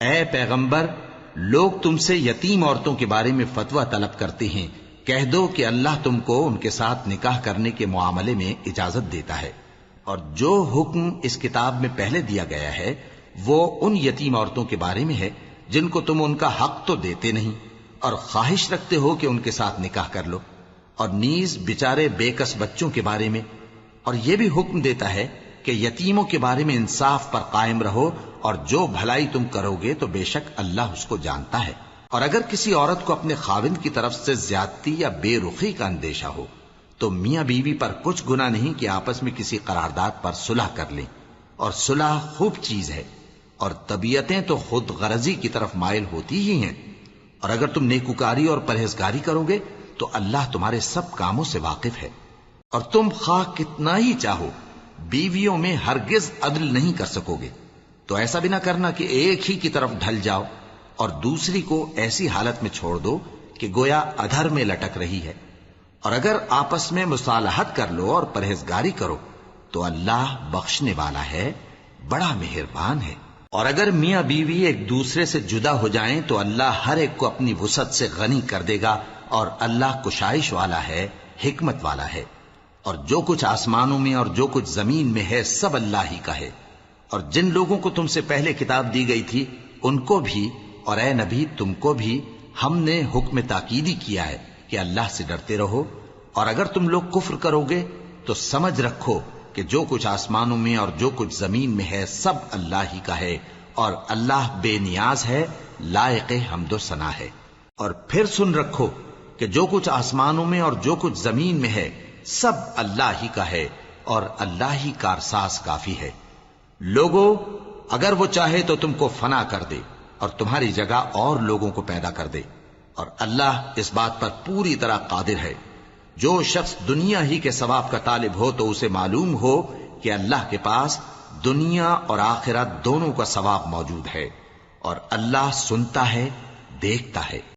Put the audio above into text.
اے پیغمبر، لوگ تم سے یتیم عورتوں کے بارے میں فتویٰ طلب کرتے ہیں، کہہ دو کہ اللہ تم کو ان کے ساتھ نکاح کرنے کے معاملے میں اجازت دیتا ہے، اور جو حکم اس کتاب میں پہلے دیا گیا ہے وہ ان یتیم عورتوں کے بارے میں ہے جن کو تم ان کا حق تو دیتے نہیں اور خواہش رکھتے ہو کہ ان کے ساتھ نکاح کر لو، اور نیز بیچارے بے کس بچوں کے بارے میں، اور یہ بھی حکم دیتا ہے کہ یتیموں کے بارے میں انصاف پر قائم رہو، اور جو بھلائی تم کرو گے تو بے شک اللہ اس کو جانتا ہے۔ اور اگر کسی عورت کو اپنے خاوند کی طرف سے زیادتی یا بے رخی کا اندیشہ ہو تو میاں بیوی پر کچھ گناہ نہیں کہ آپس میں کسی قرارداد پر صلح کر لیں، اور صلح خوب چیز ہے، اور طبیعتیں تو خود غرضی کی طرف مائل ہوتی ہی ہیں، اور اگر تم نیکوکاری اور پرہیزگاری کرو گے تو اللہ تمہارے سب کاموں سے واقف ہے۔ اور تم خواہ کتنا ہی چاہو بیویوں میں ہرگز عدل نہیں کر سکو گے، تو ایسا بھی نہ کرنا کہ ایک ہی کی طرف ڈھل جاؤ اور دوسری کو ایسی حالت میں چھوڑ دو کہ گویا ادھر میں لٹک رہی ہے، اور اگر آپس میں مصالحت کر لو اور پرہیزگاری کرو تو اللہ بخشنے والا ہے، بڑا مہربان ہے۔ اور اگر میاں بیوی ایک دوسرے سے جدا ہو جائیں تو اللہ ہر ایک کو اپنی وسعت سے غنی کر دے گا، اور اللہ کشائش والا ہے، حکمت والا ہے۔ اور جو کچھ آسمانوں میں اور جو کچھ زمین میں ہے سب اللہ ہی کا ہے۔ اور جن لوگوں کو تم سے پہلے کتاب دی گئی تھی ان کو بھی اور اے نبی تم کو بھی ہم نے حکم تاکیدی کیا ہے کہ اللہ سے ڈرتے رہو، اور اگر تم لوگ کفر کرو گے تو سمجھ رکھو کہ جو کچھ آسمانوں میں اور جو کچھ زمین میں ہے سب اللہ ہی کا ہے، اور اللہ بے نیاز ہے، لائق حمد و ثنا ہے۔ اور پھر سن رکھو کہ جو کچھ آسمانوں میں اور جو کچھ زمین میں ہے سب اللہ ہی کا ہے، اور اللہ ہی کارساز کافی ہے۔ لوگو، اگر وہ چاہے تو تم کو فنا کر دے اور تمہاری جگہ اور لوگوں کو پیدا کر دے، اور اللہ اس بات پر پوری طرح قادر ہے۔ جو شخص دنیا ہی کے ثواب کا طالب ہو تو اسے معلوم ہو کہ اللہ کے پاس دنیا اور آخرت دونوں کا ثواب موجود ہے، اور اللہ سنتا ہے، دیکھتا ہے۔